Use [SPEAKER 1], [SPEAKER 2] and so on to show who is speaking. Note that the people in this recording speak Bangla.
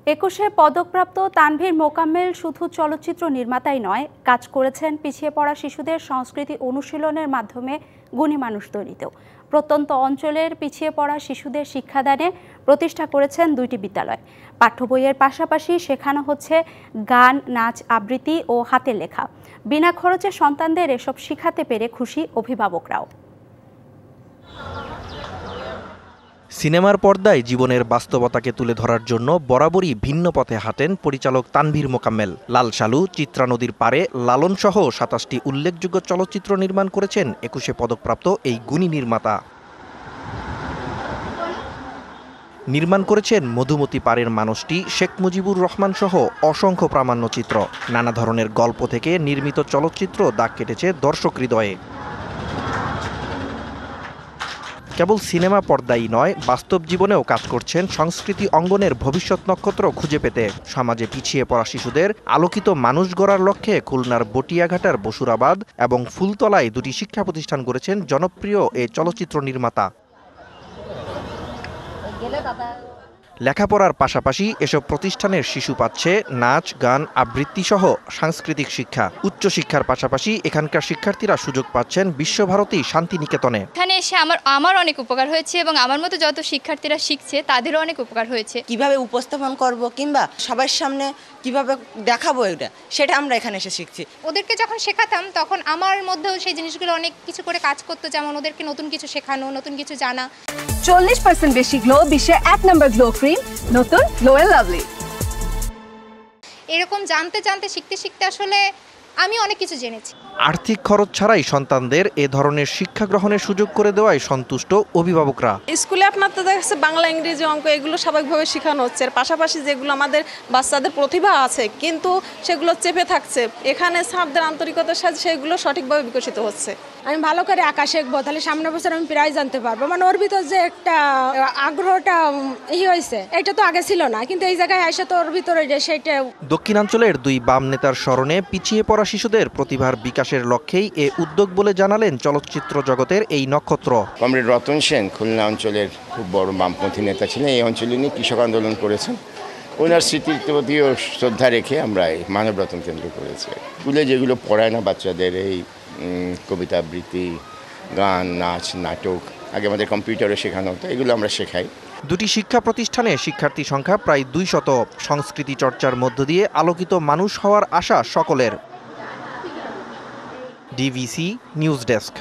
[SPEAKER 1] একুশে পদকপ্রাপ্ত তানভীর মোকাম্মেল শুধু চলচ্চিত্র নির্মাতাই নয়, কাজ করেছেন পিছিয়ে পড়া শিশুদের সংস্কৃতি অনুশীলনের মাধ্যমে গুণী মানুষ তৈরিতেও। প্রত্যন্ত অঞ্চলের পিছিয়ে পড়া শিশুদের শিক্ষাদানে প্রতিষ্ঠা করেছেন 2টি বিদ্যালয়। পাঠ্য বইয়ের পাশাপাশি শেখানো হচ্ছে গান, নাচ, আবৃত্তি ও হাতের লেখা। বিনা খরচে সন্তানদের এসব শিখাতে পেরে খুশি অভিভাবকরাও।
[SPEAKER 2] সিনেমার পর্দায় জীবনের বাস্তবতাকে তুলে ধরার জন্য বরাবরই ভিন্ন পথে হাঁটেন পরিচালক তানভীর মোকাম্মেল। লাল সালু, চিত্রা নদীর পারে, লালন সহ 27টি উল্লেখযোগ্য চলচ্চিত্র নির্মাণ করেছেন একুশে পদকপ্রাপ্ত এই গুণী নির্মাতা। নির্মাণ করেছেন মধুমতি পাড়ের মানুষটি, শেখ মুজিবুর রহমান সহ অসংখ্য প্রামাণ্যচিত্র। নানা ধরনের গল্প থেকে নির্মিত চলচ্চিত্র দাগ কেটেছে দর্শক হৃদয়ে। কেবল সিনেমা পর্দাই নয়, বাস্তব জীবনেও কাজ করছেন সংস্কৃতি অঙ্গনের ভবিষ্যৎ নক্ষত্র খুঁজে পেতে। সমাজে পিছিয়ে পড়া শিশুদের আলোকিত মানুষ গড়ার লক্ষ্যে খুলনার বটিয়াঘাটার বসুরাবাদ এবং ফুলতলায় 2টি শিক্ষা প্রতিষ্ঠান গড়েছেন জনপ্রিয় এ চলচ্চিত্র নির্মাতা। লেখাপড়ার পাশাপাশি এসব প্রতিষ্ঠানের শিশু পাচ্ছে নাচ, গান, আবৃত্তি সহ সাংস্কৃতিক শিক্ষা। উচ্চশিক্ষার পাশাপাশি এখানকার শিক্ষার্থীরা সুযোগ পাচ্ছেন বিশ্বভারতী শান্তিনিকেতনে।
[SPEAKER 3] এখানে এসে আমার অনেক উপকার হয়েছে এবং আমার মতো যত শিক্ষার্থীরা শিখছে তাদেরও অনেক উপকার হয়েছে।
[SPEAKER 4] কিভাবে উপস্থাপন করব কিংবা সবার সামনে কিভাবে দেখাবো এটা, সেটা আমরা এখানে এসে শিখছি।
[SPEAKER 5] ওদেরকে যখন শেখাতাম তখন আমার মধ্যেও সেই জিনিসগুলো অনেক কিছু করে কাজ করতো, যেমন ওদেরকে নতুন কিছু শেখানো, নতুন কিছু জানা।
[SPEAKER 6] 40% বেশি গ্লো, বিশ্বের 1 নম্বর গ্লো ক্রিম, নতুন গ্লো এন্ড লাভলি।
[SPEAKER 5] এরকম জানতে জানতে শিখতে শিখতে আসলে আমি অনেক কিছু জেনেছি।
[SPEAKER 2] আর্থিক খরচ ছাড়াই সন্তানদের এ ধরনের শিক্ষা গ্রহণের সুযোগ করে দেওয়ায় সন্তুষ্ট অভিভাবকরা।
[SPEAKER 7] স্কুলে আপনার তো দেখা যাচ্ছে বাংলা, ইংরেজি, অঙ্ক এগুলো স্বাভাবিকভাবে শেখানো হচ্ছে। এর পাশাপাশি যেগুলো আমাদের বাচ্চাদের প্রতিভা আছে কিন্তু সেগুলো চেপে থাকছে, এখানে স্যারদের আন্তরিকতার সাথে সেগুলো সঠিকভাবে বিকশিত হচ্ছে।
[SPEAKER 8] আমি ভালো করে আঁকা শিখবো, তাহলে সামনের বছর আমি প্রাইজ আনতে পারবো। মানে ওর ভিতর যে একটা আগ্রহটা হয়েছে, এটা তো আগে ছিল না, কিন্তু এই জায়গায় এসে তো ওর ভিতরে সেটা।
[SPEAKER 2] দক্ষিণাঞ্চলের 2 বাম নেতার স্মরণে পিছিয়ে পড়া শিশুদের প্রতিভার বিকাশের লক্ষ্যেই এ উদ্যোগ বলে জানালেন চলচ্চিত্র জগতের এই নক্ষত্র।
[SPEAKER 9] কমরেড রতন সেন খুলনা অঞ্চলের খুব বড় বামপন্থী নেতা ছিলেন। এই অঞ্চলে উনি কৃষক আন্দোলন করেছেন। ওনার স্মৃতির প্রতিও শ্রদ্ধা রেখে আমরা এই মানব রতন কেন্দ্র করেছি। স্কুলে যেগুলো পড়ায় না বাচ্চাদের, এই কবিতা আবৃত্তি, গান, নাচ, নাটক, আগে আমাদের কম্পিউটারে শেখানো হতো, এগুলো আমরা শেখাই।
[SPEAKER 2] 2টি শিক্ষা প্রতিষ্ঠানে শিক্ষার্থী সংখ্যা প্রায় 200। সংস্কৃতি চর্চার মধ্য দিয়ে আলোকিত মানুষ হওয়ার আশা সকলের। DVC news desk.